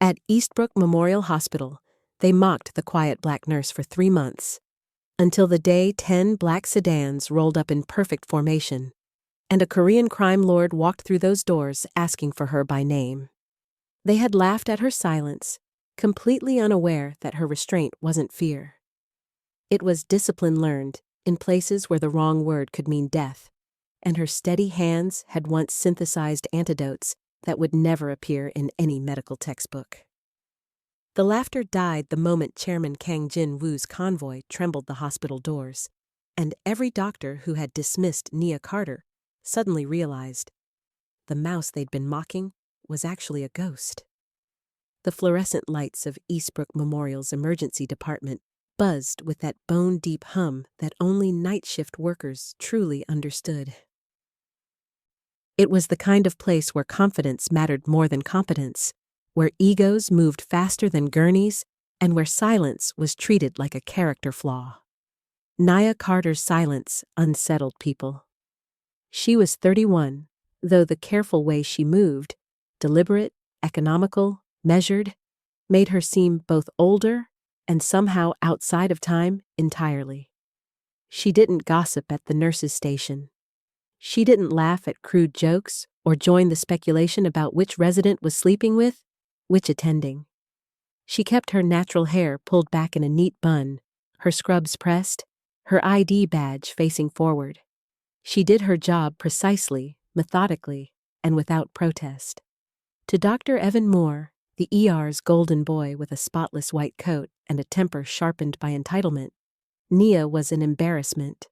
At Eastbrook Memorial Hospital, they mocked the quiet black nurse for 3 months, until the day 10 black sedans rolled up in perfect formation, and a Korean crime lord walked through those doors asking for her by name. They had laughed at her silence, completely unaware that her restraint wasn't fear. It was discipline learned in places where the wrong word could mean death, and her steady hands had once synthesized antidotes that would never appear in any medical textbook. The laughter died the moment Chairman Kang Jin-woo's convoy trembled the hospital doors, and every doctor who had dismissed Nia Carter suddenly realized the mouse they'd been mocking was actually a ghost. The fluorescent lights of Eastbrook Memorial's emergency department buzzed with that bone-deep hum that only night shift workers truly understood. It was the kind of place where confidence mattered more than competence, where egos moved faster than gurneys, and where silence was treated like a character flaw. Nia Carter's silence unsettled people. She was 31, though the careful way she moved, deliberate, economical, measured, made her seem both older and somehow outside of time entirely. She didn't gossip at the nurses' station. She didn't laugh at crude jokes or join the speculation about which resident was sleeping with which attending. She kept her natural hair pulled back in a neat bun, her scrubs pressed, her ID badge facing forward. She did her job precisely, methodically, and without protest. To Dr. Evan Moore, the ER's golden boy with a spotless white coat and a temper sharpened by entitlement, Nia was an embarrassment.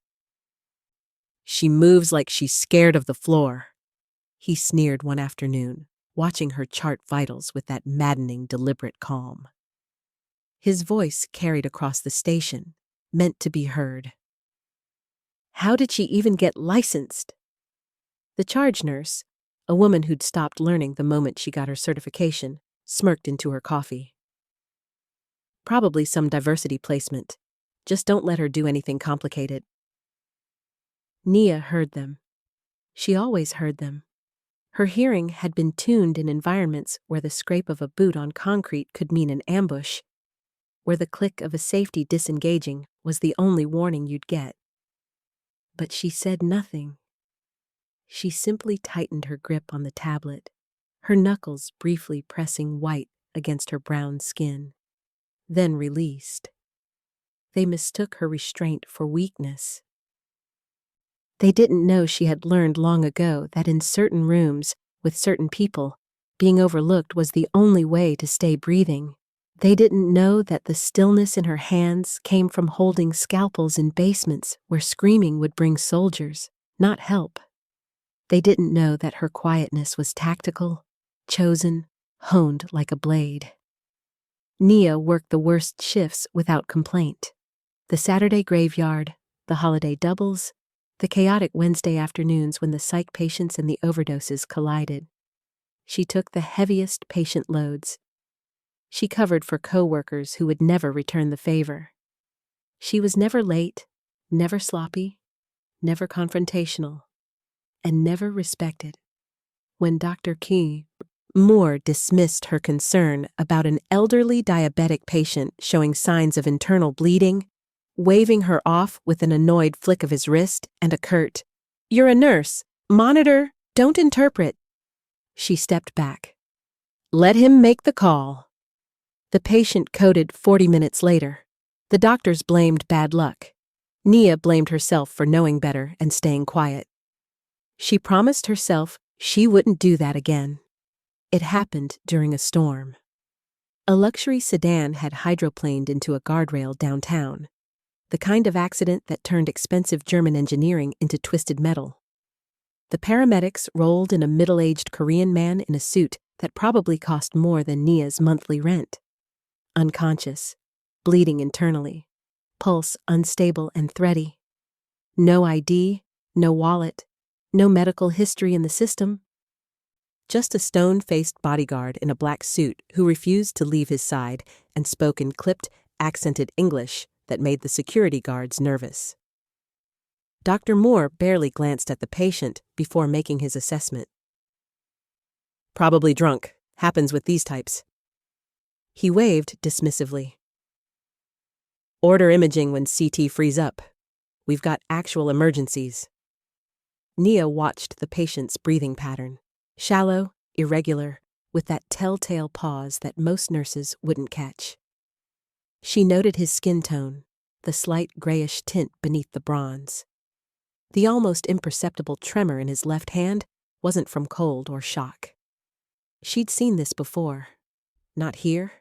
"She moves like she's scared of the floor," he sneered one afternoon, watching her chart vitals with that maddening, deliberate calm. His voice carried across the station, meant to be heard. How did she even get licensed? The charge nurse, a woman who'd stopped learning the moment she got her certification, smirked into her coffee. Probably some diversity placement. Just don't let her do anything complicated. Nia heard them. She always heard them. Her hearing had been tuned in environments where the scrape of a boot on concrete could mean an ambush, where the click of a safety disengaging was the only warning you'd get. But she said nothing. She simply tightened her grip on the tablet, her knuckles briefly pressing white against her brown skin, then released. They mistook her restraint for weakness. They didn't know she had learned long ago that in certain rooms, with certain people, being overlooked was the only way to stay breathing. They didn't know that the stillness in her hands came from holding scalpels in basements where screaming would bring soldiers, not help. They didn't know that her quietness was tactical, chosen, honed like a blade. Nia worked the worst shifts without complaint. The Saturday graveyard, the holiday doubles, the chaotic Wednesday afternoons when the psych patients and the overdoses collided. She took the heaviest patient loads. She covered for co-workers who would never return the favor. She was never late, never sloppy, never confrontational, and never respected. When Dr. Moore dismissed her concern about an elderly diabetic patient showing signs of internal bleeding, waving her off with an annoyed flick of his wrist and a curt, "You're a nurse. Monitor, don't interpret," she stepped back. "Let him make the call." The patient coded 40 minutes later. The doctors blamed bad luck. Nia blamed herself for knowing better and staying quiet. She promised herself she wouldn't do that again. It happened during a storm. A luxury sedan had hydroplaned into a guardrail downtown, the kind of accident that turned expensive German engineering into twisted metal. The paramedics rolled in a middle-aged Korean man in a suit that probably cost more than Nia's monthly rent. Unconscious, bleeding internally, pulse unstable and thready. No ID, no wallet, no medical history in the system. Just a stone-faced bodyguard in a black suit who refused to leave his side and spoke in clipped, accented English that made the security guards nervous. Dr. Moore barely glanced at the patient before making his assessment. "Probably drunk. Happens with these types." He waved dismissively. Order imaging when CT frees up. We've got actual emergencies. Nia watched the patient's breathing pattern. Shallow, irregular, with that telltale pause that most nurses wouldn't catch. She noted his skin tone, the slight grayish tint beneath the bronze. The almost imperceptible tremor in his left hand wasn't from cold or shock. She'd seen this before. Not here.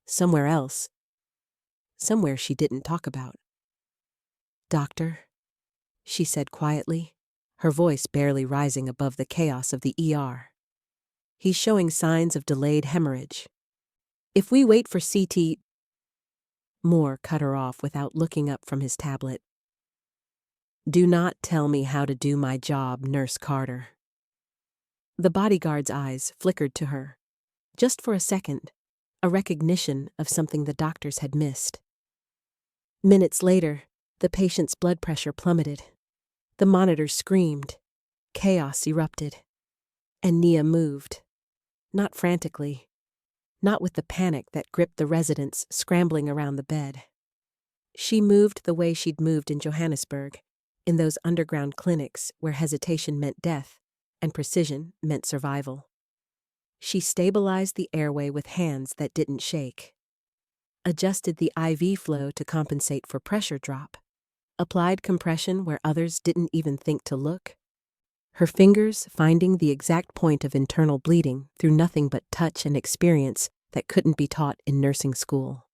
Somewhere else. Somewhere she didn't talk about. "Doctor," she said quietly, her voice barely rising above the chaos of the ER. "He's showing signs of delayed hemorrhage. If we wait for CT..." Moore cut her off without looking up from his tablet. "Do not tell me how to do my job, Nurse Carter." The bodyguard's eyes flickered to her, just for a second, a recognition of something the doctors had missed. Minutes later, the patient's blood pressure plummeted. The monitor screamed. Chaos erupted. And Nia moved. Not frantically. Not with the panic that gripped the residents scrambling around the bed. She moved the way she'd moved in Johannesburg, in those underground clinics where hesitation meant death and precision meant survival. She stabilized the airway with hands that didn't shake. Adjusted the IV flow to compensate for pressure drop. Applied compression where others didn't even think to look. Her fingers finding the exact point of internal bleeding through nothing but touch and experience that couldn't be taught in nursing school.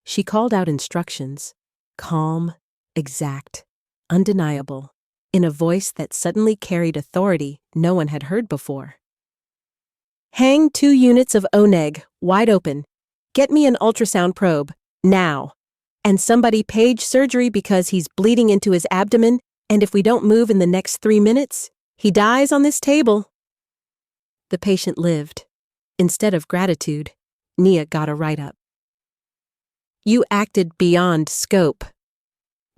She called out instructions, calm, exact, undeniable, in a voice that suddenly carried authority no one had heard before. "Hang 2 units of ONEG, wide open. Get me an ultrasound probe, now. And somebody page surgery because he's bleeding into his abdomen, and if we don't move in the next 3 minutes, he dies on this table." The patient lived. Instead of gratitude, Nia got a write-up. "You acted beyond scope,"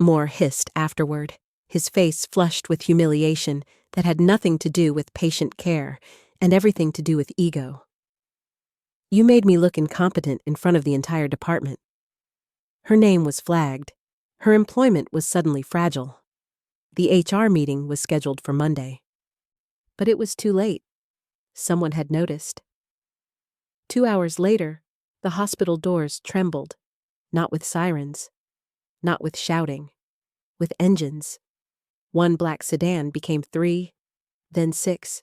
Moore hissed afterward, his face flushed with humiliation that had nothing to do with patient care and everything to do with ego. "You made me look incompetent in front of the entire department." Her name was flagged. Her employment was suddenly fragile. The HR meeting was scheduled for Monday. But it was too late. Someone had noticed. 2 hours later, the hospital doors trembled, not with sirens, not with shouting, with engines. 1 black sedan became 3, then 6,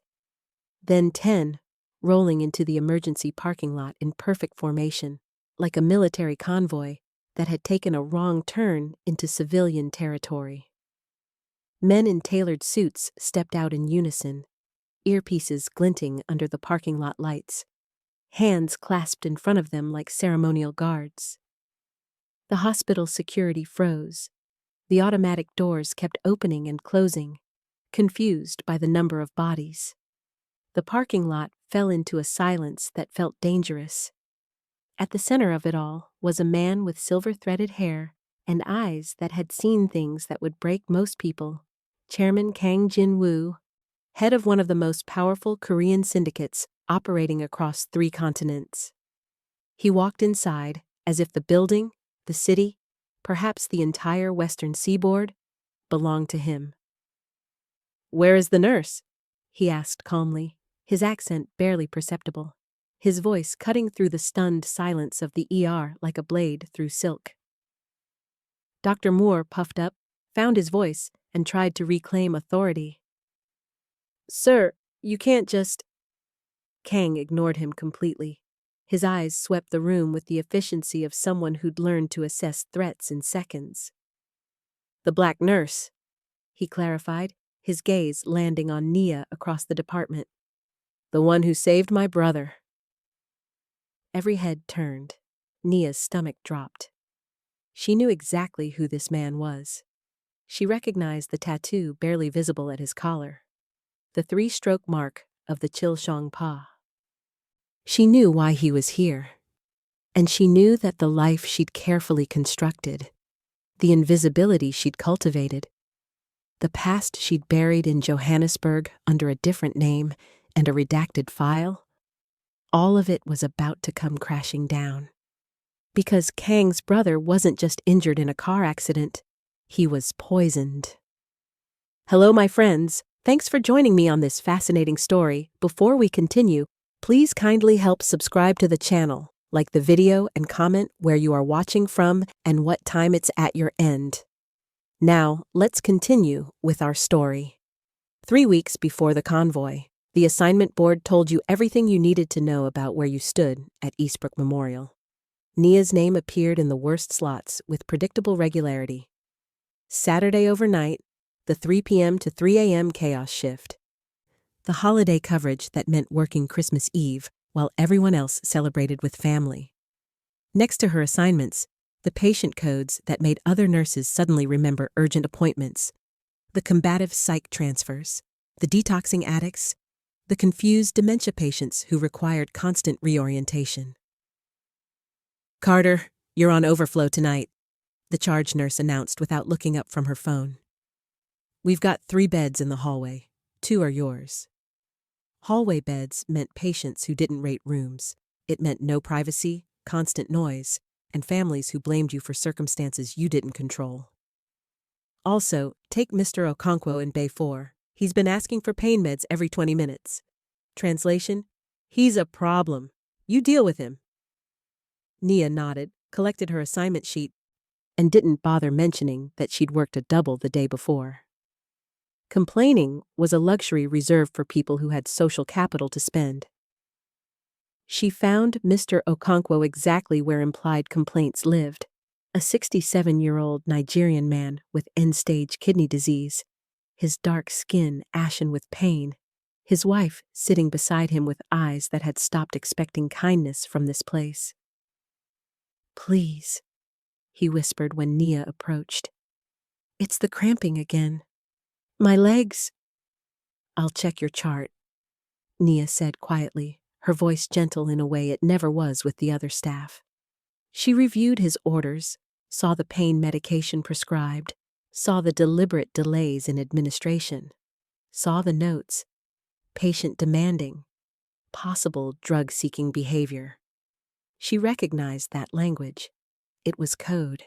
then 10, rolling into the emergency parking lot in perfect formation, like a military convoy that had taken a wrong turn into civilian territory. Men in tailored suits stepped out in unison, earpieces glinting under the parking lot lights, hands clasped in front of them like ceremonial guards. The hospital security froze. The automatic doors kept opening and closing, confused by the number of bodies. The parking lot fell into a silence that felt dangerous. At the center of it all was a man with silver-threaded hair and eyes that had seen things that would break most people. Chairman Kang Jin-woo, head of one of the most powerful Korean syndicates operating across 3 continents. He walked inside as if the building, the city, perhaps the entire western seaboard, belonged to him. "Where is the nurse?" he asked calmly, his accent barely perceptible, his voice cutting through the stunned silence of the ER like a blade through silk. Dr. Moore puffed up, found his voice, and tried to reclaim authority. "Sir, you can't just..." Kang ignored him completely. His eyes swept the room with the efficiency of someone who'd learned to assess threats in seconds. "The black nurse," he clarified, his gaze landing on Nia across the department. "The one who saved my brother." Every head turned. Nia's stomach dropped. She knew exactly who this man was. She recognized the tattoo barely visible at his collar, the 3-stroke mark of the Chilshong Pa. She knew why he was here, and she knew that the life she'd carefully constructed, the invisibility she'd cultivated, the past she'd buried in Johannesburg under a different name and a redacted file, All of it was about to come crashing down. Because Kang's brother wasn't just injured in a car accident, he was poisoned. Hello, my friends. Thanks for joining me on this fascinating story. Before we continue, please kindly help subscribe to the channel, like the video, and comment where you are watching from and what time it's at your end. Now, let's continue with our story. 3 weeks before the convoy, the assignment board told you everything you needed to know about where you stood at Eastbrook Memorial. Nia's name appeared in the worst slots with predictable regularity. Saturday overnight, the 3 p.m. to 3 a.m. chaos shift. The holiday coverage that meant working Christmas Eve while everyone else celebrated with family. Next to her assignments, the patient codes that made other nurses suddenly remember urgent appointments, the combative psych transfers, the detoxing addicts, the confused dementia patients who required constant reorientation. Carter, you're on overflow tonight, the charge nurse announced without looking up from her phone. We've got 3 beds in the hallway. 2 are yours. Hallway beds meant patients who didn't rate rooms. It meant no privacy, constant noise, and families who blamed you for circumstances you didn't control. Also, take Mr. Okonkwo in Bay 4. He's been asking for pain meds every 20 minutes. Translation: he's a problem. You deal with him. Nia nodded, collected her assignment sheet, and didn't bother mentioning that she'd worked a double the day before. Complaining was a luxury reserved for people who had social capital to spend. She found Mr. Okonkwo exactly where implied complaints lived, a 67-year-old Nigerian man with end-stage kidney disease, his dark skin ashen with pain, his wife sitting beside him with eyes that had stopped expecting kindness from this place. "Please," he whispered when Nia approached. "It's the cramping again. My legs." "I'll check your chart," Nia said quietly, her voice gentle in a way it never was with the other staff. She reviewed his orders, saw the pain medication prescribed, saw the deliberate delays in administration, saw the notes, patient demanding, possible drug-seeking behavior. She recognized that language. It was code.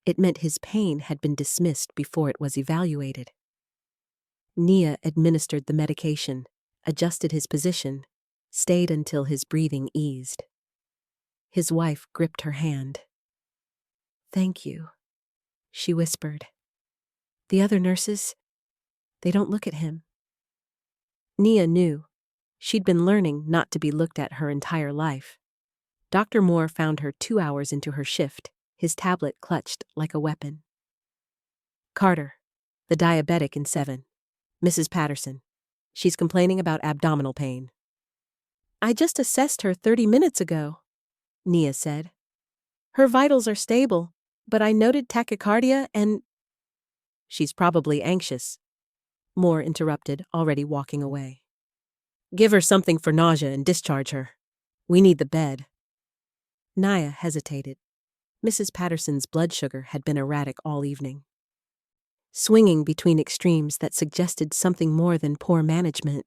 It meant his pain had been dismissed before it was evaluated. Nia administered the medication, adjusted his position, stayed until his breathing eased. His wife gripped her hand. "Thank you," she whispered. "The other nurses, they don't look at him." Nia knew. She'd been learning not to be looked at her entire life. Dr. Moore found her 2 hours into her shift, his tablet clutched like a weapon. "Carter, the diabetic in 7. Mrs. Patterson. She's complaining about abdominal pain." "I just assessed her 30 minutes ago," Nia said. "Her vitals are stable, but I noted tachycardia and—" "She's probably anxious," Moore interrupted, already walking away. "Give her something for nausea and discharge her. We need the bed." Nia hesitated. Mrs. Patterson's blood sugar had been erratic all evening, swinging between extremes that suggested something more than poor management.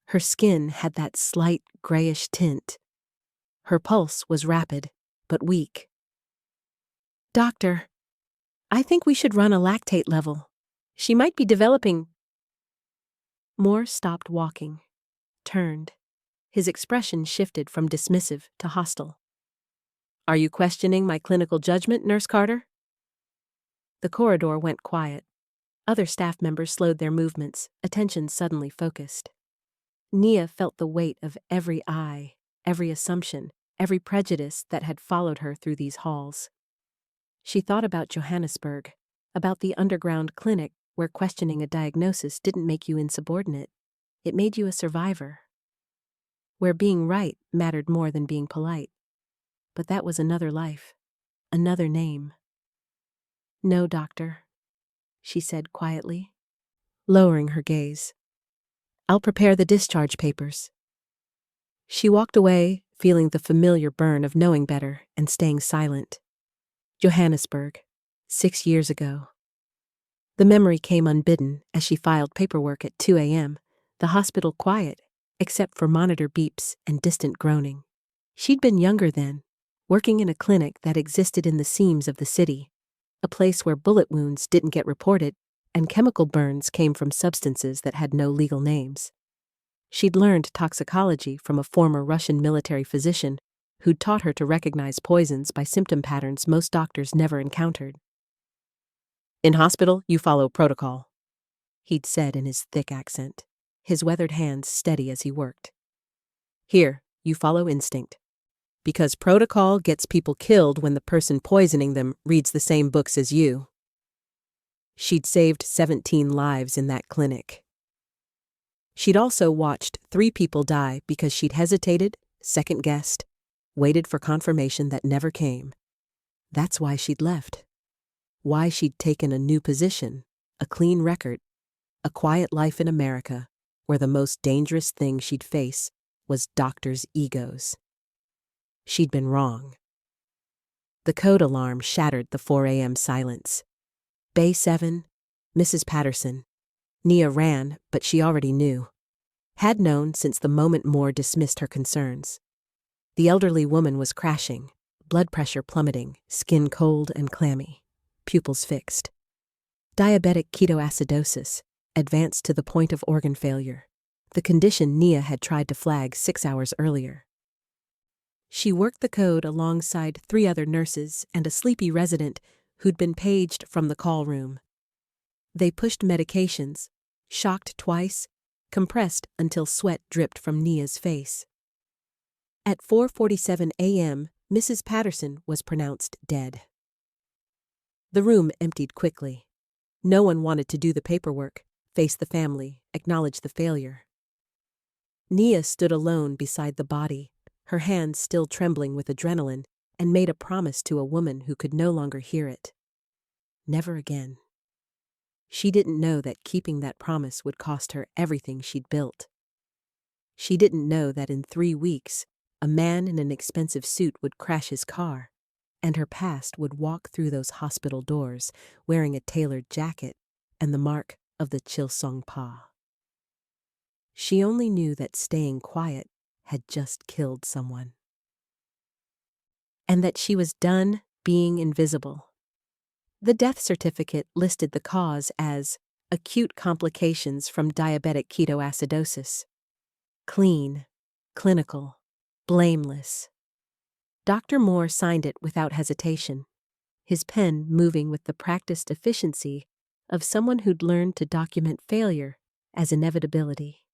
Her skin had that slight grayish tint. Her pulse was rapid, but weak. "Doctor, I think we should run a lactate level. She might be developing—" Moore stopped walking, turned. His expression shifted from dismissive to hostile. "Are you questioning my clinical judgment, Nurse Carter?" The corridor went quiet. Other staff members slowed their movements, attention suddenly focused. Nia felt the weight of every eye, every assumption, every prejudice that had followed her through these halls. She thought about Johannesburg, about the underground clinic where questioning a diagnosis didn't make you insubordinate. It made you a survivor. Where being right mattered more than being polite. But that was another life, another name. "No, doctor," she said quietly, lowering her gaze. "I'll prepare the discharge papers." She walked away, feeling the familiar burn of knowing better and staying silent. Johannesburg, 6 years ago. The memory came unbidden as she filed paperwork at 2 a.m., the hospital quiet, except for monitor beeps and distant groaning. She'd been younger then, working in a clinic that existed in the seams of the city, a place where bullet wounds didn't get reported and chemical burns came from substances that had no legal names. She'd learned toxicology from a former Russian military physician who'd taught her to recognize poisons by symptom patterns most doctors never encountered. "In hospital, you follow protocol," he'd said in his thick accent, his weathered hands steady as he worked. "Here, you follow instinct. Because protocol gets people killed when the person poisoning them reads the same books as you." She'd saved 17 lives in that clinic. She'd also watched 3 people die because she'd hesitated, second-guessed, waited for confirmation that never came. That's why she'd left. Why she'd taken a new position, a clean record, a quiet life in America, where the most dangerous thing she'd face was doctors' egos. She'd been wrong. The code alarm shattered the 4 a.m. silence. Bay 7, Mrs. Patterson. Nia ran, but she already knew. Had known since the moment Moore dismissed her concerns. The elderly woman was crashing, blood pressure plummeting, skin cold and clammy, pupils fixed. Diabetic ketoacidosis, advanced to the point of organ failure, the condition Nia had tried to flag 6 hours earlier. She worked the code alongside 3 other nurses and a sleepy resident who'd been paged from the call room. They pushed medications, shocked twice, compressed until sweat dripped from Nia's face. At 4:47 a.m., Mrs. Patterson was pronounced dead. The room emptied quickly. No one wanted to do the paperwork, face the family, acknowledge the failure. Nia stood alone beside the body, her hands still trembling with adrenaline, and made a promise to a woman who could no longer hear it. Never again. She didn't know that keeping that promise would cost her everything she'd built. She didn't know that in 3 weeks, a man in an expensive suit would crash his car, and her past would walk through those hospital doors wearing a tailored jacket and the mark of the Chilsongpa. She only knew that staying quiet had just killed someone. And that she was done being invisible. The death certificate listed the cause as acute complications from diabetic ketoacidosis. Clean, clinical, blameless. Dr. Moore signed it without hesitation, his pen moving with the practiced efficiency of someone who'd learned to document failure as inevitability.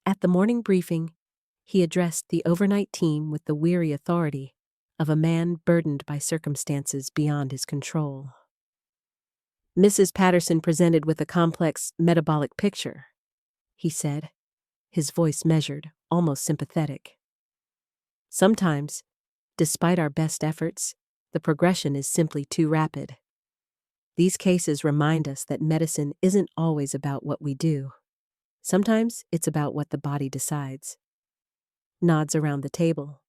At the morning briefing, he addressed the overnight team with the weary authority of a man burdened by circumstances beyond his control. "Mrs. Patterson presented with a complex metabolic picture," he said, his voice measured, almost sympathetic. "Sometimes, despite our best efforts, the progression is simply too rapid. These cases remind us that medicine isn't always about what we do. Sometimes it's about what the body decides." Nods around the table,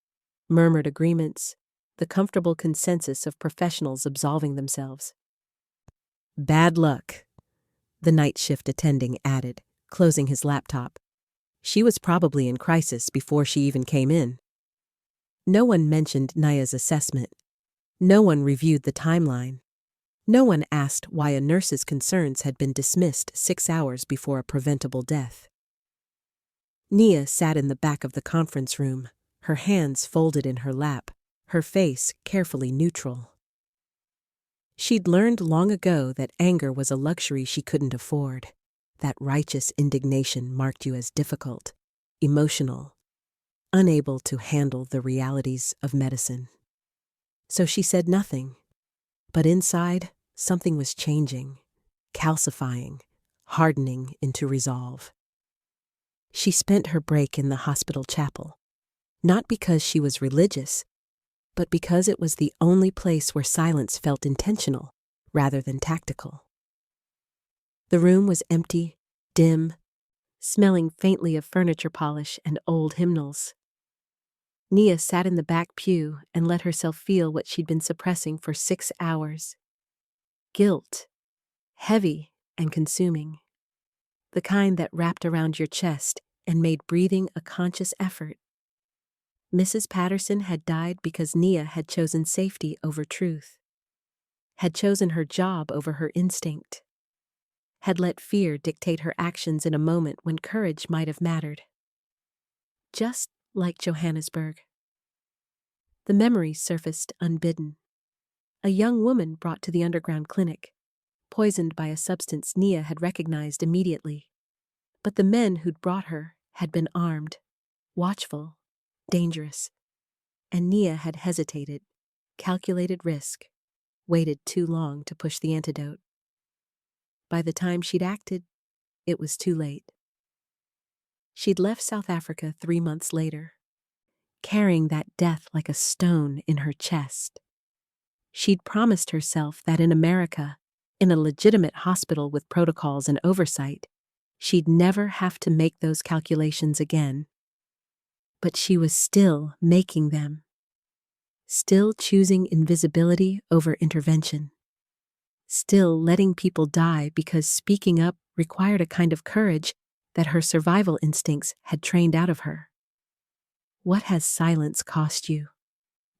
murmured agreements, the comfortable consensus of professionals absolving themselves. "Bad luck," the night shift attending added, closing his laptop. She was probably in crisis before she even came in. No one mentioned Nia's assessment. No one reviewed the timeline. No one asked why a nurse's concerns had been dismissed 6 hours before a preventable death. Nia sat in the back of the conference room, her hands folded in her lap, her face carefully neutral. She'd learned long ago that anger was a luxury she couldn't afford, that righteous indignation marked you as difficult, emotional, unable to handle the realities of medicine. So she said nothing, but inside, something was changing, calcifying, hardening into resolve. She spent her break in the hospital chapel, not because she was religious, but because it was the only place where silence felt intentional rather than tactical. The room was empty, dim, smelling faintly of furniture polish and old hymnals. Nia sat in the back pew and let herself feel what she'd been suppressing for 6 hours. Guilt, heavy and consuming. The kind that wrapped around your chest and made breathing a conscious effort. Mrs. Patterson had died because Nia had chosen safety over truth, had chosen her job over her instinct, had let fear dictate her actions in a moment when courage might have mattered. Just like Johannesburg. The memory surfaced unbidden. A young woman brought to the underground clinic, poisoned by a substance Nia had recognized immediately. But the men who'd brought her had been armed, watchful, dangerous, and Nia had hesitated, calculated risk, waited too long to push the antidote. By the time she'd acted, it was too late. She'd left South Africa 3 months later, carrying that death like a stone in her chest. She'd promised herself that in America, in a legitimate hospital with protocols and oversight, she'd never have to make those calculations again. But she was still making them. Still choosing invisibility over intervention. Still letting people die because speaking up required a kind of courage that her survival instincts had trained out of her. What has silence cost you?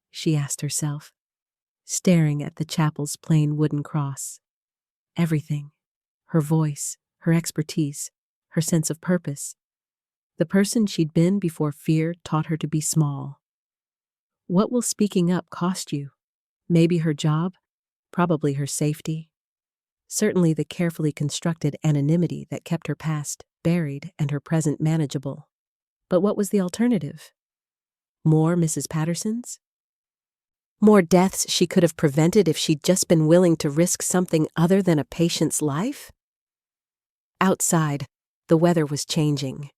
She asked herself, staring at the chapel's plain wooden cross. Everything. Her voice, her expertise, her sense of purpose. The person she'd been before fear taught her to be small. What will speaking up cost you? Maybe her job, probably her safety. Certainly the carefully constructed anonymity that kept her past buried and her present manageable. But what was the alternative? More Mrs. Pattersons? More deaths she could have prevented if she'd just been willing to risk something other than a patient's life? Outside, the weather was changing.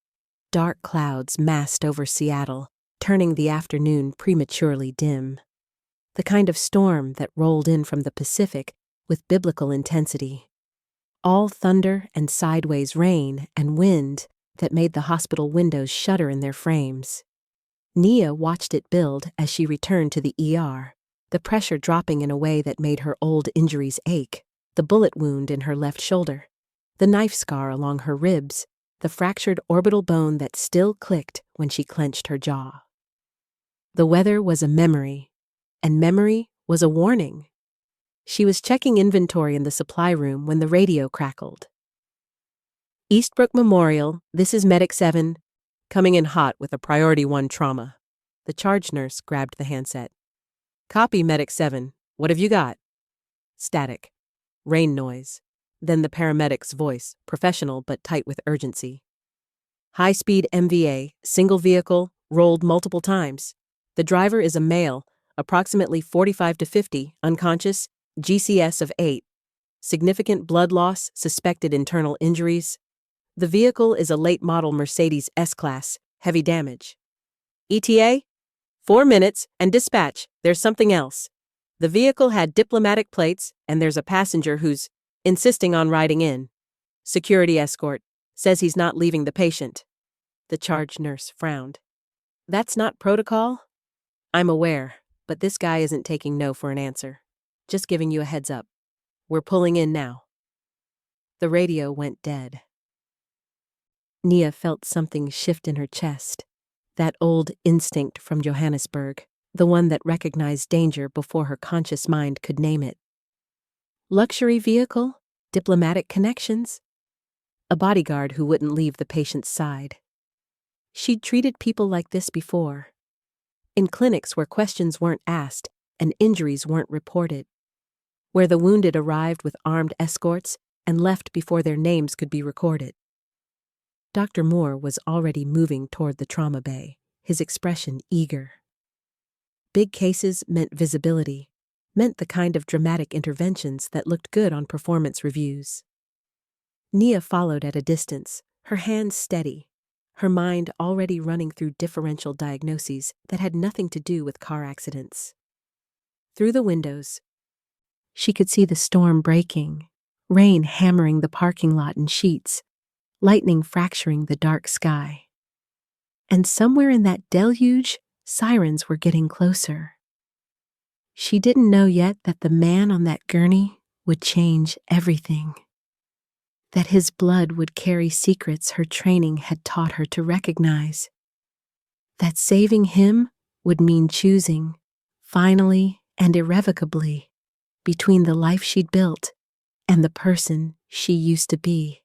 Dark clouds massed over Seattle, turning the afternoon prematurely dim. The kind of storm that rolled in from the Pacific with biblical intensity. All thunder and sideways rain and wind that made the hospital windows shudder in their frames. Nia watched it build as she returned to the ER, the pressure dropping in a way that made her old injuries ache, the bullet wound in her left shoulder, the knife scar along her ribs, the fractured orbital bone that still clicked when she clenched her jaw. The weather was a memory, and memory was a warning. She was checking inventory in the supply room when the radio crackled. Eastbrook Memorial, this is Medic 7, coming in hot with a Priority 1 trauma. The charge nurse grabbed the handset. Copy, Medic 7. What have you got? Static. Rain noise. Then the paramedic's voice, professional but tight with urgency. High-speed MVA, single vehicle, rolled multiple times. The driver is a male, approximately 45 to 50, unconscious, GCS of 8. Significant blood loss, suspected internal injuries. The vehicle is a late-model Mercedes S-Class, heavy damage. ETA? 4 minutes, and dispatch, there's something else. The vehicle had diplomatic plates, and there's a passenger who's insisting on riding in. Security escort, says he's not leaving the patient. The charge nurse frowned. That's not protocol? I'm aware, but this guy isn't taking no for an answer. Just giving you a heads up. We're pulling in now. The radio went dead. Nia felt something shift in her chest, that old instinct from Johannesburg, the one that recognized danger before her conscious mind could name it. Luxury vehicle? Diplomatic connections? A bodyguard who wouldn't leave the patient's side. She'd treated people like this before. In clinics where questions weren't asked and injuries weren't reported. Where the wounded arrived with armed escorts and left before their names could be recorded. Dr. Moore was already moving toward the trauma bay, his expression eager. Big cases meant visibility, meant the kind of dramatic interventions that looked good on performance reviews. Nia followed at a distance, her hands steady, her mind already running through differential diagnoses that had nothing to do with car accidents. Through the windows, she could see the storm breaking, rain hammering the parking lot in sheets, lightning fracturing the dark sky. And somewhere in that deluge, sirens were getting closer. She didn't know yet that the man on that gurney would change everything. that his blood would carry secrets her training had taught her to recognize. That saving him would mean choosing, finally and irrevocably, between the life she'd built and the person she used to be.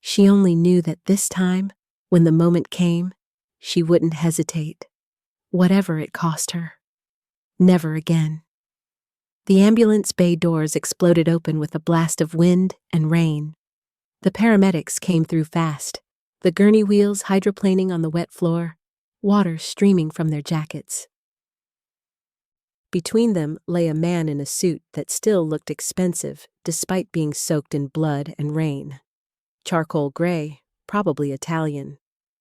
She only knew that this time, when the moment came, she wouldn't hesitate, whatever it cost her. Never again. The ambulance bay doors exploded open with a blast of wind and rain. The paramedics came through fast, the gurney wheels hydroplaning on the wet floor, water streaming from their jackets. Between them lay a man in a suit that still looked expensive despite being soaked in blood and rain. Charcoal gray, probably Italian,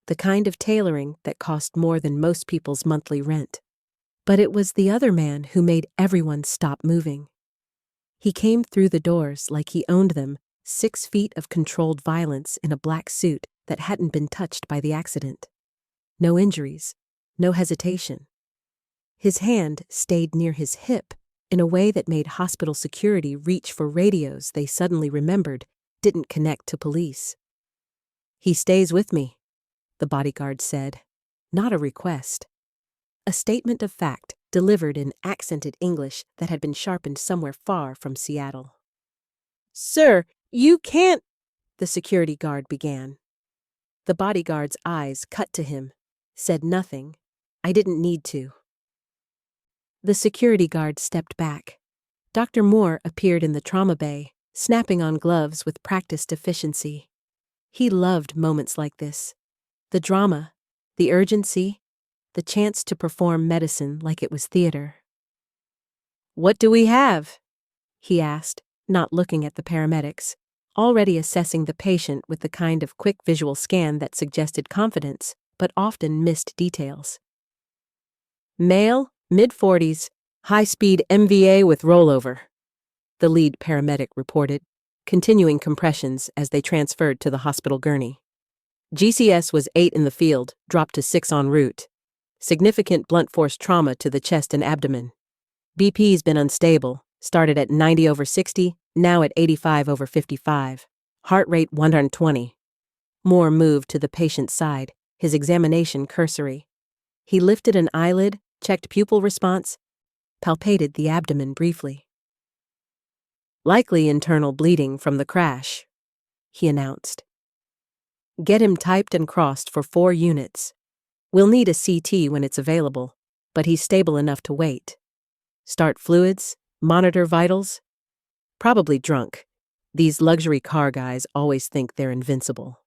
the kind of tailoring that cost more than most people's monthly rent. But it was the other man who made everyone stop moving. He came through the doors like he owned them, 6 feet of controlled violence in a black suit that hadn't been touched by the accident. No injuries, no hesitation. His hand stayed near his hip in a way that made hospital security reach for radios they suddenly remembered didn't connect to police. "He stays with me," the bodyguard said. Not a request. A statement of fact delivered in accented English that had been sharpened somewhere far from Seattle. "Sir, you can't," the security guard began. The bodyguard's eyes cut to him, said nothing. "I didn't need to." The security guard stepped back. Dr. Moore appeared in the trauma bay, snapping on gloves with practiced efficiency. He loved moments like this. The drama, the urgency, the chance to perform medicine like it was theater. "What do we have?" he asked, not looking at the paramedics, already assessing the patient with the kind of quick visual scan that suggested confidence, but often missed details. "Male, mid-40s, high-speed MVA with rollover," the lead paramedic reported, continuing compressions as they transferred to the hospital gurney. "GCS was 8 in the field, dropped to 6 en route. Significant blunt force trauma to the chest and abdomen. BP's been unstable, started at 90/60, now at 85/55. Heart rate 120. Moore moved to the patient's side, his examination cursory. He lifted an eyelid, checked pupil response, palpated the abdomen briefly. "Likely internal bleeding from the crash," he announced. "Get him typed and crossed for 4 units. We'll need a CT when it's available, but he's stable enough to wait. Start fluids, monitor vitals. Probably drunk. These luxury car guys always think they're invincible."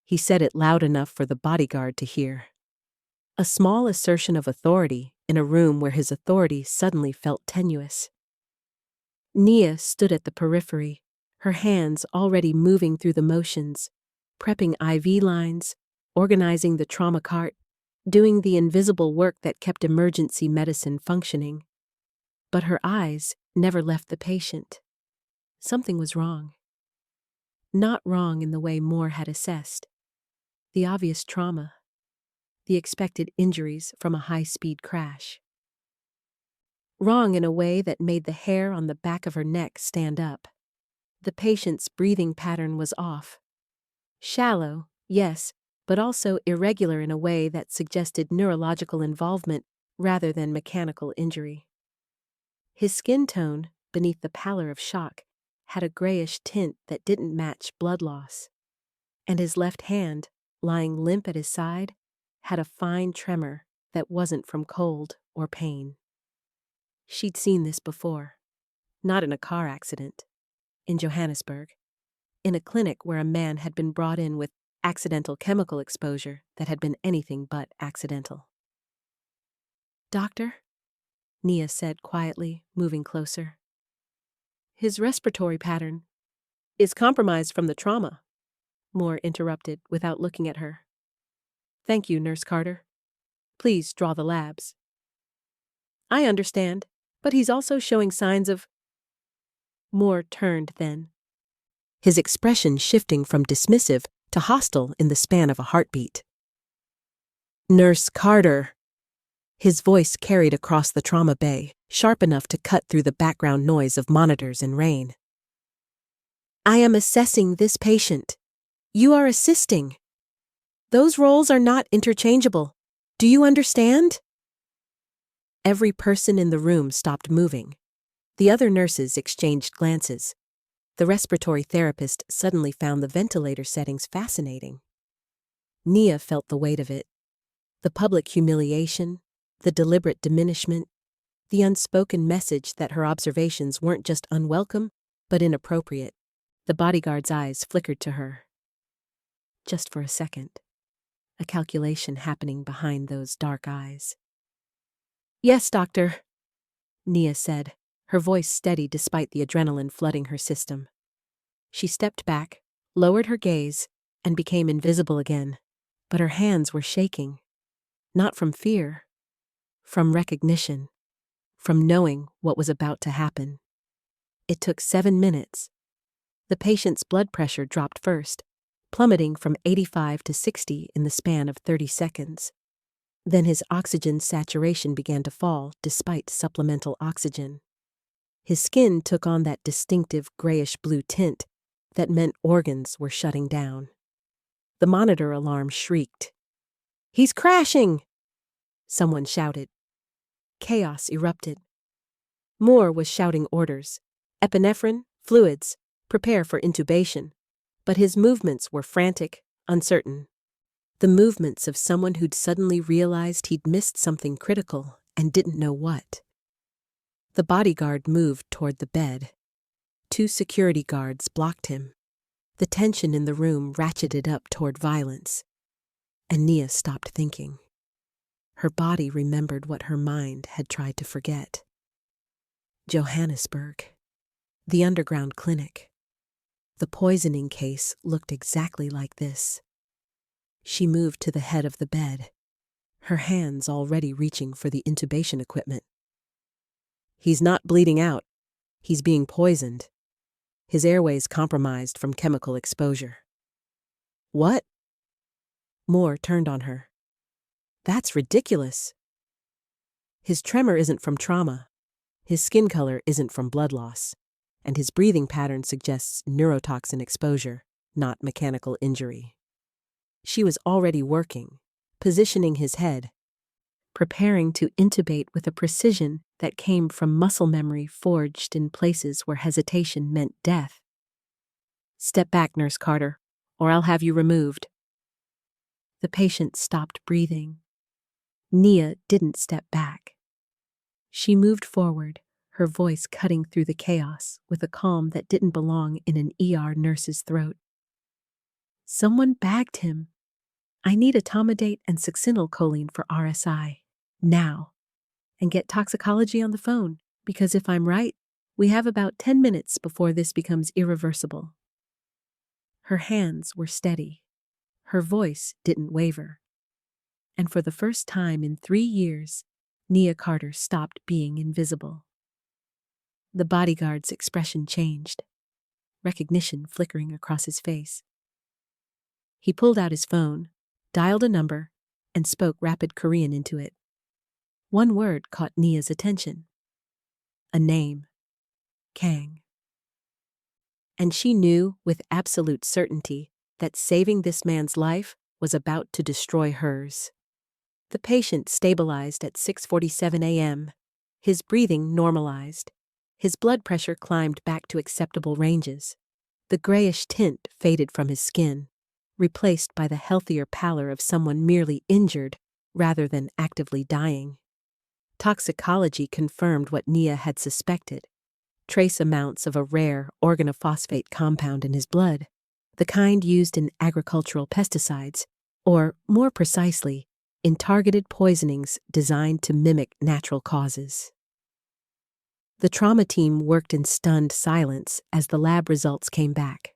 He said it loud enough for the bodyguard to hear. A small assertion of authority in a room where his authority suddenly felt tenuous. Nia stood at the periphery, her hands already moving through the motions, prepping IV lines, organizing the trauma cart, doing the invisible work that kept emergency medicine functioning. But her eyes never left the patient. Something was wrong. Not wrong in the way Moore had assessed. The obvious trauma. The expected injuries from a high-speed crash. Wrong in a way that made the hair on the back of her neck stand up. The patient's breathing pattern was off. Shallow, yes, but also irregular in a way that suggested neurological involvement rather than mechanical injury. His skin tone, beneath the pallor of shock, had a grayish tint that didn't match blood loss. And his left hand, lying limp at his side, had a fine tremor that wasn't from cold or pain. She'd seen this before. Not in a car accident. In Johannesburg. In a clinic where a man had been brought in with accidental chemical exposure that had been anything but accidental. "Doctor?" Nia said quietly, moving closer. "His respiratory pattern is compromised from the trauma," Moore interrupted without looking at her. "Thank you, Nurse Carter. Please draw the labs." "I understand, but he's also showing signs of—" Moore turned then, his expression shifting from dismissive to hostile in the span of a heartbeat. "Nurse Carter." His voice carried across the trauma bay, sharp enough to cut through the background noise of monitors and rain. I am assessing this patient. You are assisting. Those roles are not interchangeable. Do you understand? Every person in the room stopped moving. The other nurses exchanged glances. The respiratory therapist suddenly found the ventilator settings fascinating. Nia felt the weight of it. The public humiliation, the deliberate diminishment, the unspoken message that her observations weren't just unwelcome, but inappropriate. The bodyguard's eyes flickered to her. Just for a second. A calculation happening behind those dark eyes. Yes, doctor, Nia said, her voice steady despite the adrenaline flooding her system. She stepped back, lowered her gaze, and became invisible again. But her hands were shaking. Not from fear. From recognition. From knowing what was about to happen. It took 7 minutes. The patient's blood pressure dropped first, plummeting from 85 to 60 in the span of 30 seconds. Then his oxygen saturation began to fall despite supplemental oxygen. His skin took on that distinctive grayish-blue tint that meant organs were shutting down. The monitor alarm shrieked. "He's crashing!" Someone shouted. Chaos erupted. Moore was shouting orders. Epinephrine, fluids, prepare for intubation. But his movements were frantic, uncertain. The movements of someone who'd suddenly realized he'd missed something critical and didn't know what. The bodyguard moved toward the bed. 2 security guards blocked him. The tension in the room ratcheted up toward violence. And Nia stopped thinking. Her body remembered what her mind had tried to forget. Johannesburg. The underground clinic. The poisoning case looked exactly like this. She moved to the head of the bed, her hands already reaching for the intubation equipment. He's not bleeding out. He's being poisoned. His airways compromised from chemical exposure. What? Moore turned on her. That's ridiculous. His tremor isn't from trauma. His skin color isn't from blood loss. And his breathing pattern suggests neurotoxin exposure, not mechanical injury. She was already working, positioning his head, preparing to intubate with a precision that came from muscle memory forged in places where hesitation meant death. Step back, Nurse Carter, or I'll have you removed. The patient stopped breathing. Nia didn't step back. She moved forward, her voice cutting through the chaos with a calm that didn't belong in an ER nurse's throat. Someone bagged him. I need etomidate and succinylcholine for RSI. Now. And get toxicology on the phone, because if I'm right, we have about 10 minutes before this becomes irreversible. Her hands were steady. Her voice didn't waver. And for the first time in 3 years, Nia Carter stopped being invisible. The bodyguard's expression changed, recognition flickering across his face. He pulled out his phone, dialed a number, and spoke rapid Korean into it. One word caught Nia's attention. A name. Kang. And she knew with absolute certainty that saving this man's life was about to destroy hers. The patient stabilized at 6:47 a.m. His breathing normalized. His blood pressure climbed back to acceptable ranges. The grayish tint faded from his skin, replaced by the healthier pallor of someone merely injured rather than actively dying. Toxicology confirmed what Nia had suspected. Trace amounts of a rare organophosphate compound in his blood, the kind used in agricultural pesticides, or, more precisely, in targeted poisonings designed to mimic natural causes. The trauma team worked in stunned silence as the lab results came back.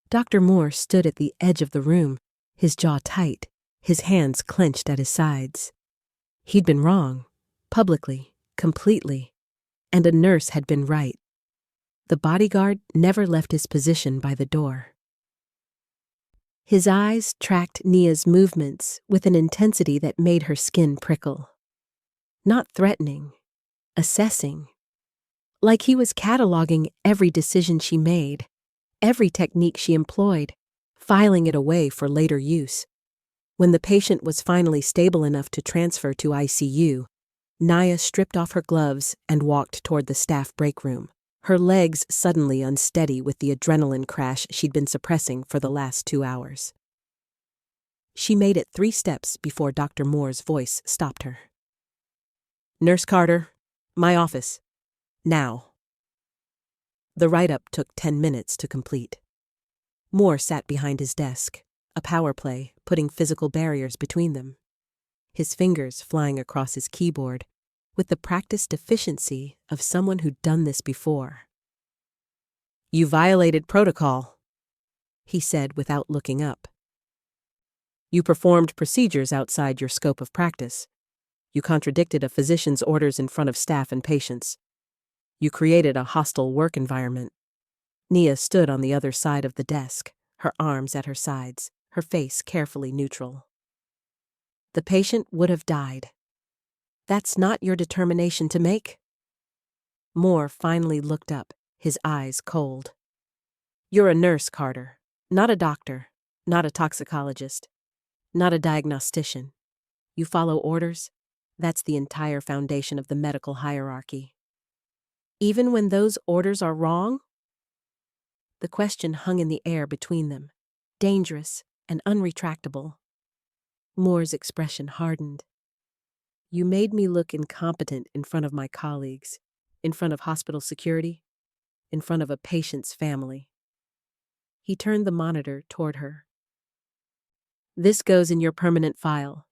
Dr. Moore stood at the edge of the room, his jaw tight, his hands clenched at his sides. He'd been wrong, publicly, completely, and a nurse had been right. The bodyguard never left his position by the door. His eyes tracked Nia's movements with an intensity that made her skin prickle. Not threatening, assessing. Like he was cataloging every decision she made, every technique she employed, filing it away for later use. When the patient was finally stable enough to transfer to ICU, Naya stripped off her gloves and walked toward the staff break room, her legs suddenly unsteady with the adrenaline crash she'd been suppressing for the last 2 hours. She made it 3 steps before Dr. Moore's voice stopped her. "Nurse Carter, my office. Now." The write-up took 10 minutes to complete. Moore sat behind his desk, a power play putting physical barriers between them, his fingers flying across his keyboard with the practiced efficiency of someone who'd done this before. "You violated protocol," he said without looking up. "You performed procedures outside your scope of practice. You contradicted a physician's orders in front of staff and patients. You created a hostile work environment." Nia stood on the other side of the desk, her arms at her sides, her face carefully neutral. "The patient would have died. That's not your determination to make?" Moore finally looked up, his eyes cold. "You're a nurse, Carter, not a doctor, not a toxicologist, not a diagnostician. You follow orders. That's the entire foundation of the medical hierarchy. Even when those orders are wrong?" The question hung in the air between them, dangerous and unretractable. Moore's expression hardened. "You made me look incompetent in front of my colleagues, in front of hospital security, in front of a patient's family." He turned the monitor toward her. "This goes in your permanent file.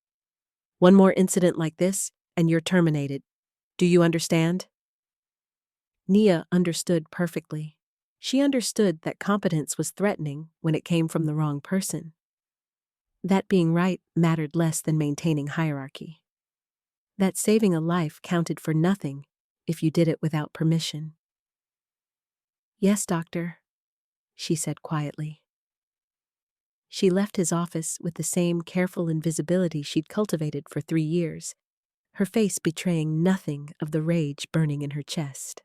One more incident like this, and you're terminated. Do you understand?" Nia understood perfectly. She understood that competence was threatening when it came from the wrong person. That being right mattered less than maintaining hierarchy. That saving a life counted for nothing if you did it without permission. "Yes, doctor," she said quietly. She left his office with the same careful invisibility she'd cultivated for 3 years, her face betraying nothing of the rage burning in her chest.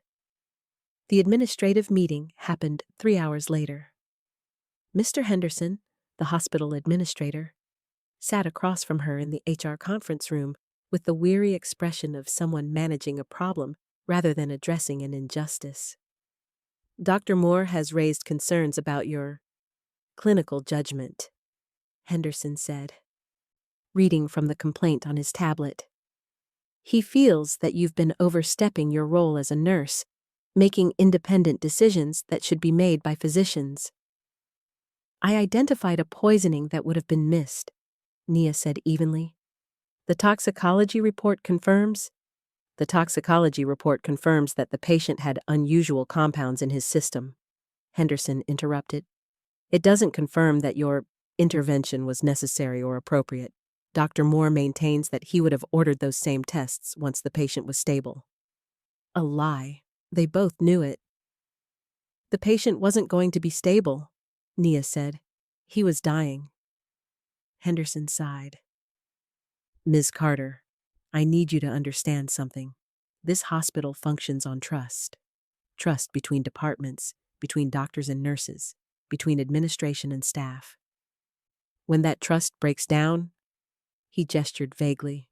The administrative meeting happened 3 hours later. Mr. Henderson, the hospital administrator, sat across from her in the HR conference room with the weary expression of someone managing a problem rather than addressing an injustice. "Dr. Moore has raised concerns about your clinical judgment," Henderson said, reading from the complaint on his tablet. "He feels that you've been overstepping your role as a nurse, making independent decisions that should be made by physicians." "I identified a poisoning that would have been missed," Nia said evenly. "The toxicology report confirms?" "The toxicology report confirms that the patient had unusual compounds in his system," Henderson interrupted. "It doesn't confirm that your intervention was necessary or appropriate. Dr. Moore maintains that he would have ordered those same tests once the patient was stable." A lie. They both knew it. "The patient wasn't going to be stable," Nia said. "He was dying." Henderson sighed. "Ms. Carter, I need you to understand something. This hospital functions on trust. Trust between departments, between doctors and nurses, between administration and staff. When that trust breaks down," he gestured vaguely,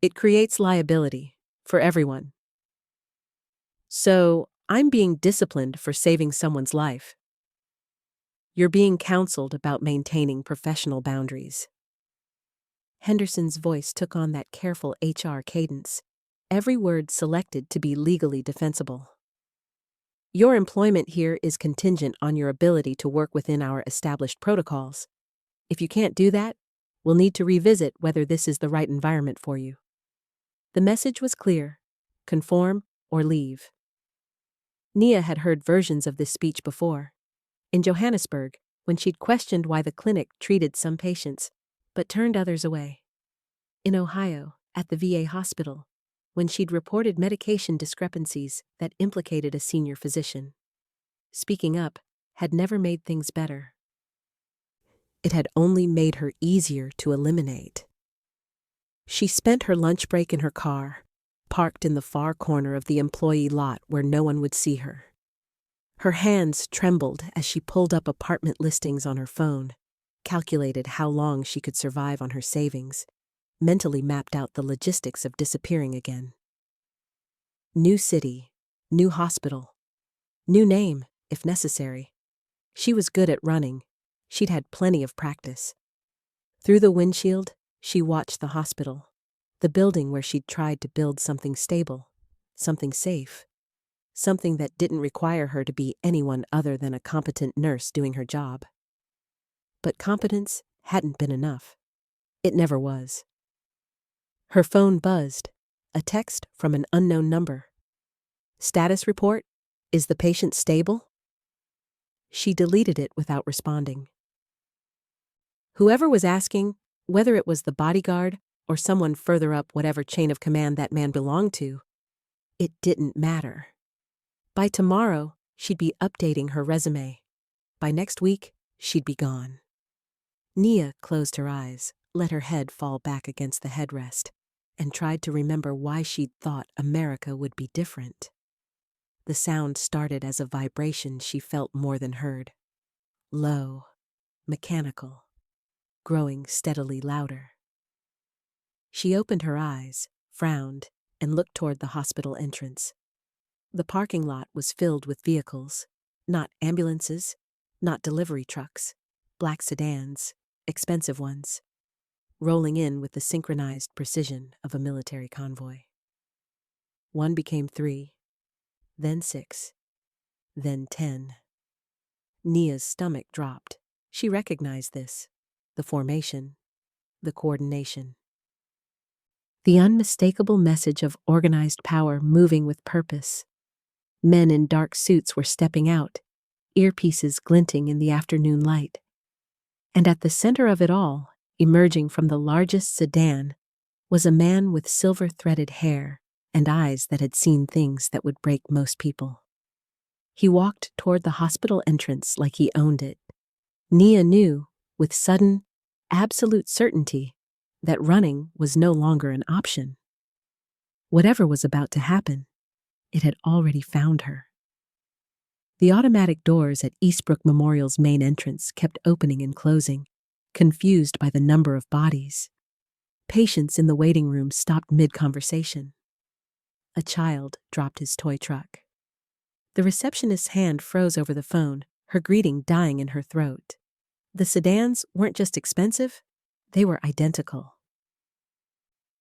"it creates liability for everyone. So, I'm being disciplined for saving someone's life. You're being counseled about maintaining professional boundaries." Henderson's voice took on that careful HR cadence, every word selected to be legally defensible. "Your employment here is contingent on your ability to work within our established protocols. If you can't do that, we'll need to revisit whether this is the right environment for you." The message was clear: conform or leave. Nia had heard versions of this speech before. In Johannesburg, when she'd questioned why the clinic treated some patients, but turned others away. In Ohio, at the VA hospital, when she'd reported medication discrepancies that implicated a senior physician. Speaking up had never made things better. It had only made her easier to eliminate. She spent her lunch break in her car, parked in the far corner of the employee lot where no one would see her. Her hands trembled as she pulled up apartment listings on her phone, calculated how long she could survive on her savings, mentally mapped out the logistics of disappearing again. New city, new hospital, new name, if necessary. She was good at running. She'd had plenty of practice. Through the windshield, she watched the hospital, the building where she'd tried to build something stable, something safe, something that didn't require her to be anyone other than a competent nurse doing her job. But competence hadn't been enough. It never was. Her phone buzzed, a text from an unknown number. Status report? Is the patient stable? She deleted it without responding. Whoever was asking, whether it was the bodyguard or someone further up whatever chain of command that man belonged to, it didn't matter. By tomorrow, she'd be updating her resume. By next week, she'd be gone. Nia closed her eyes, let her head fall back against the headrest, and tried to remember why she'd thought America would be different. The sound started as a vibration she felt more than heard. Low, mechanical, growing steadily louder. She opened her eyes, frowned, and looked toward the hospital entrance. The parking lot was filled with vehicles, not ambulances, not delivery trucks, black sedans, expensive ones, rolling in with the synchronized precision of a military convoy. One became 3, then 6, then 10. Nia's stomach dropped. She recognized this, the formation, the coordination. The unmistakable message of organized power moving with purpose. Men in dark suits were stepping out, earpieces glinting in the afternoon light. And at the center of it all, emerging from the largest sedan, was a man with silver-threaded hair and eyes that had seen things that would break most people. He walked toward the hospital entrance like he owned it. Nia knew, with sudden, absolute certainty, that running was no longer an option. Whatever was about to happen, it had already found her. The automatic doors at Eastbrook Memorial's main entrance kept opening and closing, confused by the number of bodies. Patients in the waiting room stopped mid-conversation. A child dropped his toy truck. The receptionist's hand froze over the phone, her greeting dying in her throat. The sedans weren't just expensive, they were identical.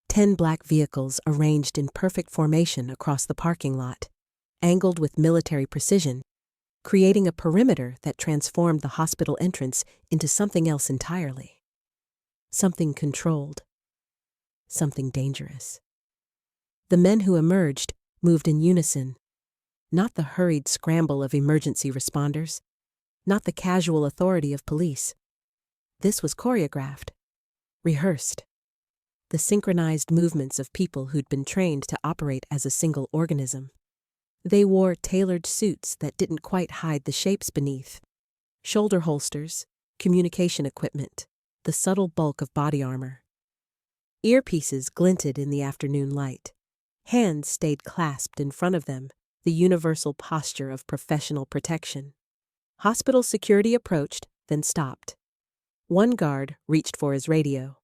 10 black vehicles arranged in perfect formation across the parking lot, angled with military precision, creating a perimeter that transformed the hospital entrance into something else entirely. Something controlled. Something dangerous. The men who emerged moved in unison, not the hurried scramble of emergency responders, not the casual authority of police. This was choreographed, rehearsed. The synchronized movements of people who'd been trained to operate as a single organism. They wore tailored suits that didn't quite hide the shapes beneath. Shoulder holsters, communication equipment, the subtle bulk of body armor. Earpieces glinted in the afternoon light. Hands stayed clasped in front of them, the universal posture of professional protection. Hospital security approached, then stopped. One guard reached for his radio.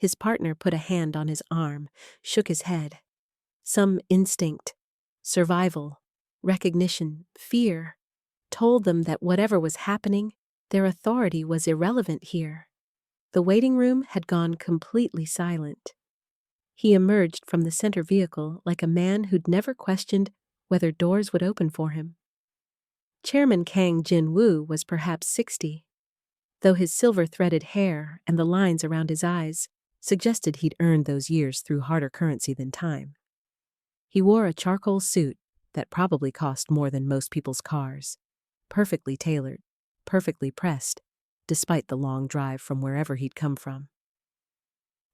His partner put a hand on his arm, shook his head. Some instinct, survival, recognition, fear, told them that whatever was happening, their authority was irrelevant here. The waiting room had gone completely silent. He emerged from the center vehicle like a man who'd never questioned whether doors would open for him. Chairman Kang Jin-woo was perhaps 60, though his silver-threaded hair and the lines around his eyes suggested he'd earned those years through harder currency than time. He wore a charcoal suit that probably cost more than most people's cars, perfectly tailored, perfectly pressed, despite the long drive from wherever he'd come from.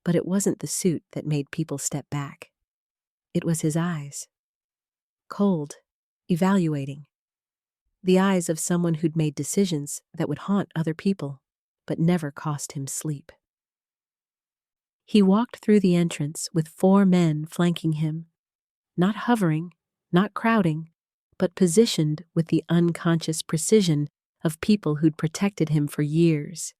But it wasn't the suit that made people step back. It was his eyes. Cold, evaluating. The eyes of someone who'd made decisions that would haunt other people, but never cost him sleep. He walked through the entrance with 4 men flanking him, not hovering, not crowding, but positioned with the unconscious precision of people who'd protected him for years.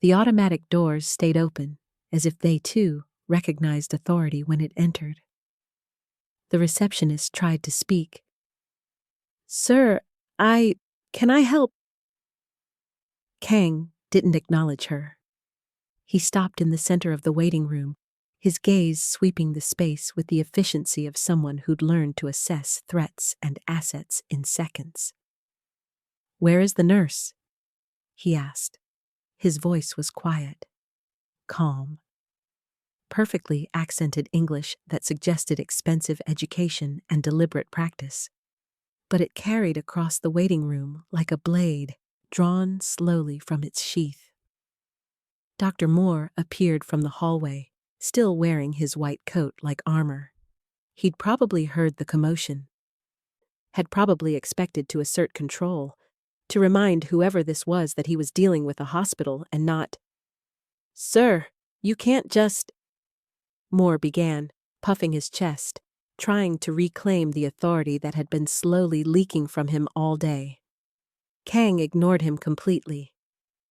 The automatic doors stayed open, as if they, too, recognized authority when it entered. The receptionist tried to speak. "Sir, can I help?" Kang didn't acknowledge her. He stopped in the center of the waiting room, his gaze sweeping the space with the efficiency of someone who'd learned to assess threats and assets in seconds. "Where is the nurse?" he asked. His voice was quiet, calm. Perfectly accented English that suggested expensive education and deliberate practice. But it carried across the waiting room like a blade drawn slowly from its sheath. Dr. Moore appeared from the hallway, still wearing his white coat like armor. He'd probably heard the commotion, had probably expected to assert control, to remind whoever this was that he was dealing with a hospital and not, "Sir, you can't just—" Moore began, puffing his chest, trying to reclaim the authority that had been slowly leaking from him all day. Kang ignored him completely.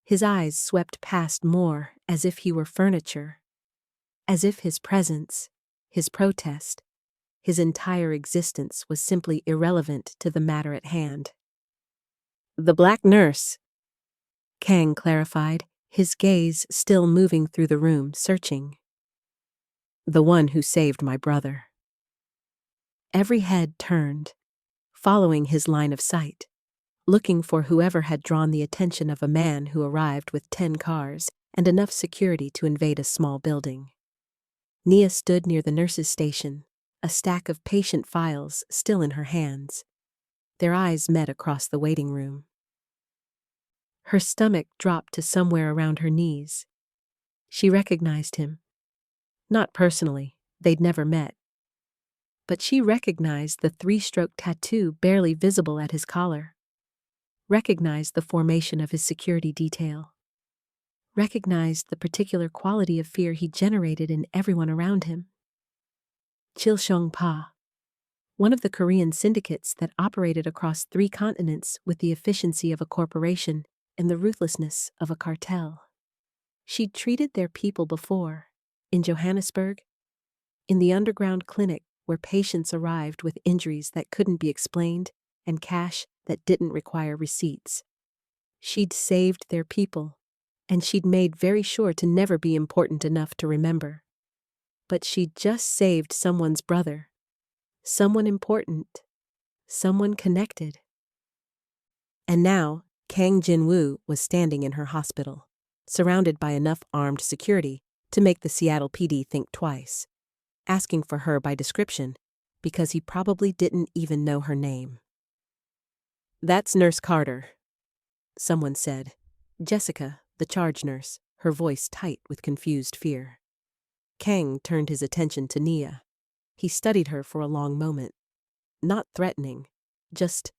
His eyes swept past Moore as if he were furniture, as if his presence, his protest, his entire existence was simply irrelevant to the matter at hand. "The black nurse," Kang clarified, his gaze still moving through the room, searching. "The one who saved my brother." Every head turned, following his line of sight, looking for whoever had drawn the attention of a man who arrived with 10 cars and enough security to invade a small building. Nia stood near the nurse's station, a stack of patient files still in her hands. Their eyes met across the waiting room. Her stomach dropped to somewhere around her knees. She recognized him. Not personally, they'd never met. But she recognized the 3-stroke tattoo barely visible at his collar. Recognized the formation of his security detail. Recognized the particular quality of fear he generated in everyone around him. Chilseong-pa, one of the Korean syndicates that operated across 3 continents with the efficiency of a corporation and the ruthlessness of a cartel. She'd treated their people before, in Johannesburg, in the underground clinic where patients arrived with injuries that couldn't be explained and cash that didn't require receipts. She'd saved their people, and she'd made very sure to never be important enough to remember. But she'd just saved someone's brother. Someone important. Someone connected. And now, Kang Jin-woo was standing in her hospital, surrounded by enough armed security to make the Seattle PD think twice, asking for her by description because he probably didn't even know her name. "That's Nurse Carter," someone said. Jessica, the charge nurse, her voice tight with confused fear. Kang turned his attention to Nia. He studied her for a long moment. Not threatening, just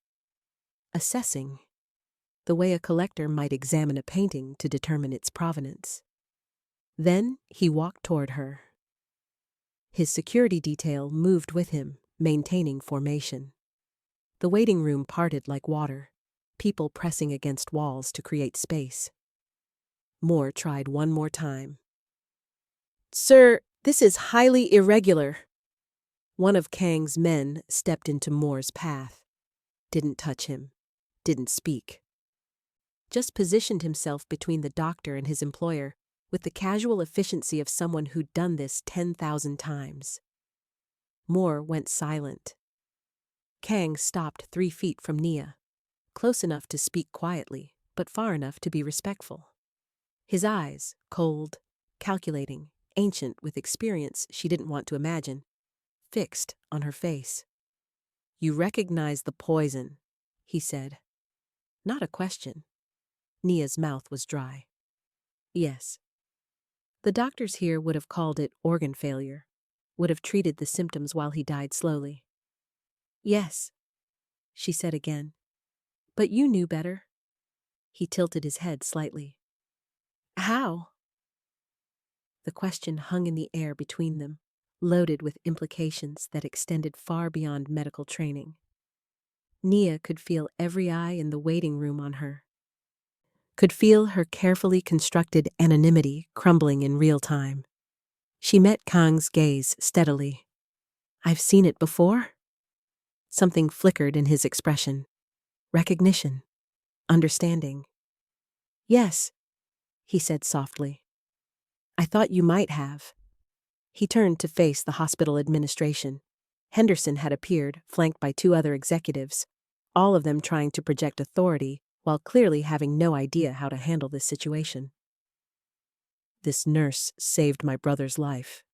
assessing, the way a collector might examine a painting to determine its provenance. Then he walked toward her. His security detail moved with him, maintaining formation. The waiting room parted like water, people pressing against walls to create space. Moore tried one more time. "Sir, this is highly irregular." One of Kang's men stepped into Moore's path. Didn't touch him. Didn't speak. Just positioned himself between the doctor and his employer with the casual efficiency of someone who'd done this 10,000 times. Moore went silent. Kang stopped 3 feet from Nia, close enough to speak quietly, but far enough to be respectful. His eyes, cold, calculating, ancient with experience she didn't want to imagine, fixed on her face. "You recognize the poison," he said. Not a question. Nia's mouth was dry. "Yes." The doctors here would have called it organ failure, would have treated the symptoms while he died slowly. "Yes," she said again. "But you knew better." He tilted his head slightly. "How?" The question hung in the air between them, loaded with implications that extended far beyond medical training. Nia could feel every eye in the waiting room on her. Could feel her carefully constructed anonymity crumbling in real time. She met Kang's gaze steadily. "I've seen it before?" Something flickered in his expression. Recognition. Understanding. "Yes," he said softly. "I thought you might have." He turned to face the hospital administration. Henderson had appeared, flanked by two other executives, all of them trying to project authority while clearly having no idea how to handle this situation. "This nurse saved my brother's life,"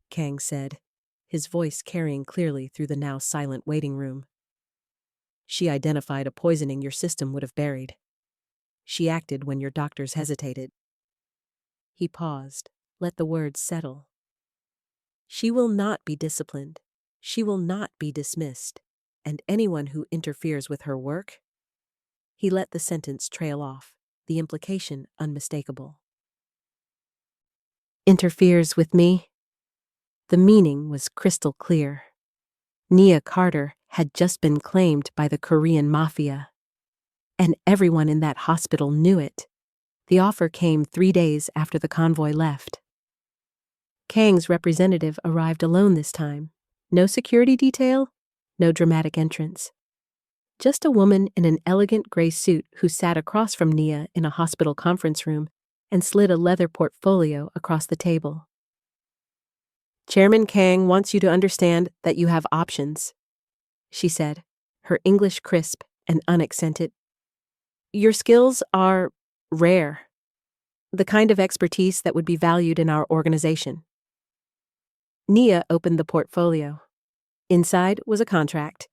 Kang said, his voice carrying clearly through the now silent waiting room. "She identified a poisoning your system would have buried. She acted when your doctors hesitated." He paused, let the words settle. "She will not be disciplined. She will not be dismissed. And anyone who interferes with her work—" He let the sentence trail off, the implication unmistakable. "Interferes with me?" The meaning was crystal clear. Nia Carter had just been claimed by the Korean Mafia. And everyone in that hospital knew it. The offer came 3 days after the convoy left. Kang's representative arrived alone this time. No security detail, no dramatic entrance. Just a woman in an elegant gray suit who sat across from Nia in a hospital conference room and slid a leather portfolio across the table. "Chairman Kang wants you to understand that you have options," she said, her English crisp and unaccented. "Your skills are rare, the kind of expertise that would be valued in our organization." Nia opened the portfolio. Inside was a contract.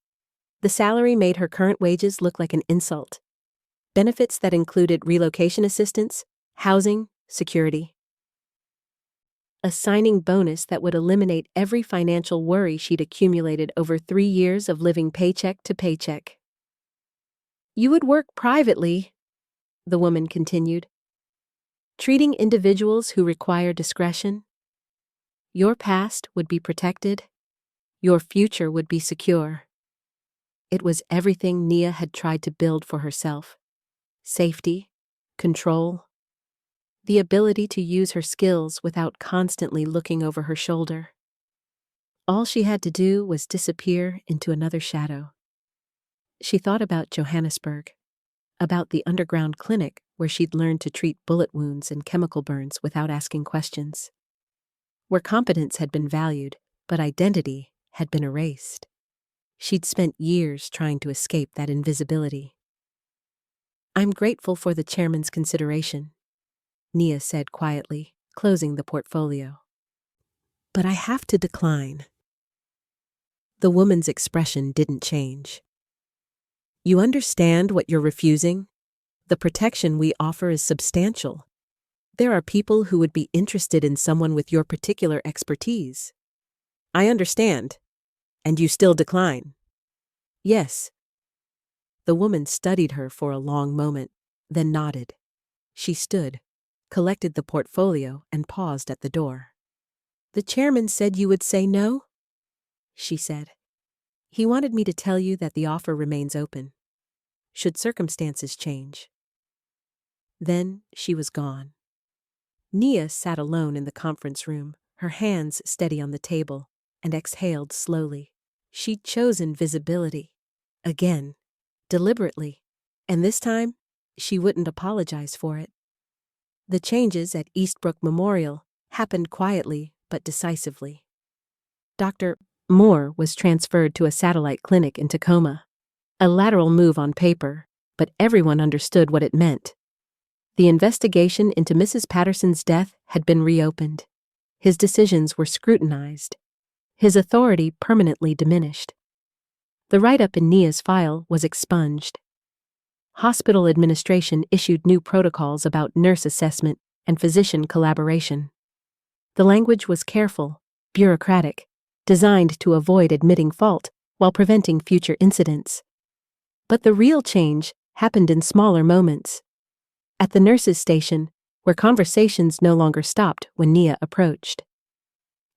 The salary made her current wages look like an insult. Benefits that included relocation assistance, housing, security. A signing bonus that would eliminate every financial worry she'd accumulated over 3 years of living paycheck to paycheck. "You would work privately," the woman continued, "treating individuals who require discretion. Your past would be protected. Your future would be secure." It was everything Nia had tried to build for herself. Safety, control, the ability to use her skills without constantly looking over her shoulder. All she had to do was disappear into another shadow. She thought about Johannesburg, about the underground clinic where she'd learned to treat bullet wounds and chemical burns without asking questions. Where competence had been valued, but identity had been erased. She'd spent years trying to escape that invisibility. "I'm grateful for the chairman's consideration," Nia said quietly, closing the portfolio. "But I have to decline." The woman's expression didn't change. "You understand what you're refusing? The protection we offer is substantial. There are people who would be interested in someone with your particular expertise." "I understand. And you still decline?" "Yes." The woman studied her for a long moment, then nodded. She stood, collected the portfolio, and paused at the door. "The chairman said you would say no?" she said. "He wanted me to tell you that the offer remains open, should circumstances change." Then she was gone. Nia sat alone in the conference room, her hands steady on the table, and exhaled slowly. She'd chosen visibility. Again. Deliberately. And this time, she wouldn't apologize for it. The changes at Eastbrook Memorial happened quietly but decisively. Dr. Moore was transferred to a satellite clinic in Tacoma. A lateral move on paper, but everyone understood what it meant. The investigation into Mrs. Patterson's death had been reopened. His decisions were scrutinized. His authority permanently diminished. The write-up in Nia's file was expunged. Hospital administration issued new protocols about nurse assessment and physician collaboration. The language was careful, bureaucratic, designed to avoid admitting fault while preventing future incidents. But the real change happened in smaller moments. At the nurses' station, where conversations no longer stopped when Nia approached.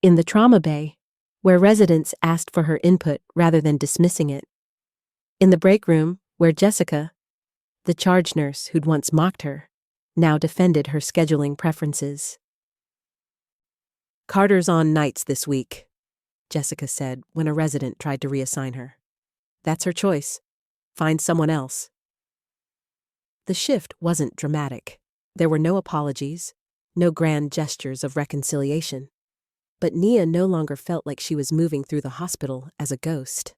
In the trauma bay, where residents asked for her input rather than dismissing it. In the break room, where Jessica, the charge nurse who'd once mocked her, now defended her scheduling preferences. "Carter's on nights this week," Jessica said when a resident tried to reassign her. "That's her choice. Find someone else." The shift wasn't dramatic. There were no apologies, no grand gestures of reconciliation. But Nia no longer felt like she was moving through the hospital as a ghost.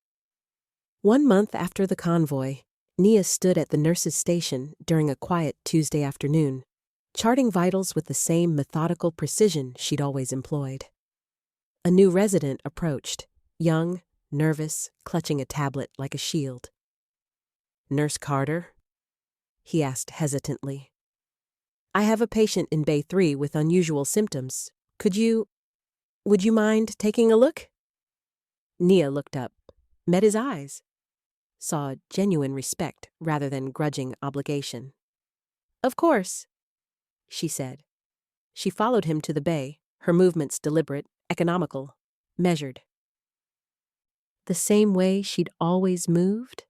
1 month after the convoy, Nia stood at the nurse's station during a quiet Tuesday afternoon, charting vitals with the same methodical precision she'd always employed. A new resident approached, young, nervous, clutching a tablet like a shield. "Nurse Carter?" he asked hesitantly. "I have a patient in Bay 3 with unusual symptoms. Would you mind taking a look?" Nia looked up, met his eyes, saw genuine respect rather than grudging obligation. "Of course," she said. She followed him to the bay, her movements deliberate, economical, measured. The same way she'd always moved?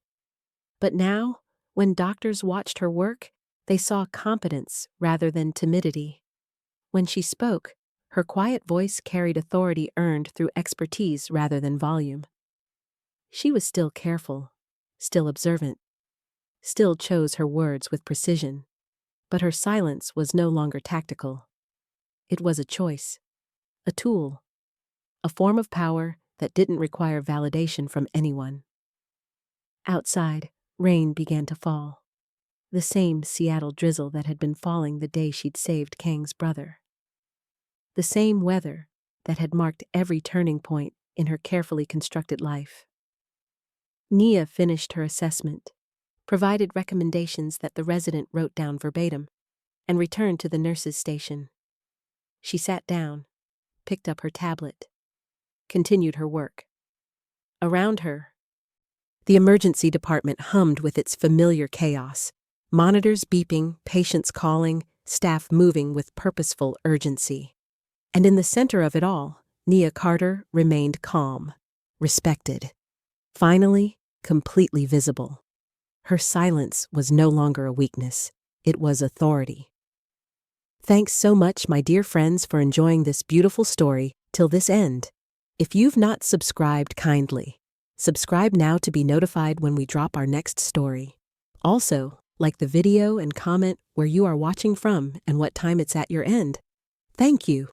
But now, when doctors watched her work, they saw competence rather than timidity. When she spoke, her quiet voice carried authority earned through expertise rather than volume. She was still careful, still observant, still chose her words with precision, but her silence was no longer tactical. It was a choice, a tool, a form of power that didn't require validation from anyone. Outside, rain began to fall, the same Seattle drizzle that had been falling the day she'd saved Kang's brother. The same weather that had marked every turning point in her carefully constructed life. Nia finished her assessment, provided recommendations that the resident wrote down verbatim, and returned to the nurse's station. She sat down, picked up her tablet, continued her work. Around her, the emergency department hummed with its familiar chaos, monitors beeping, patients calling, staff moving with purposeful urgency. And in the center of it all, Nia Carter remained calm, respected, finally completely visible. Her silence was no longer a weakness, it was authority. Thanks so much, my dear friends, for enjoying this beautiful story till this end. If you've not subscribed, kindly subscribe now to be notified when we drop our next story. Also, like the video and comment where you are watching from and what time it's at your end. Thank you.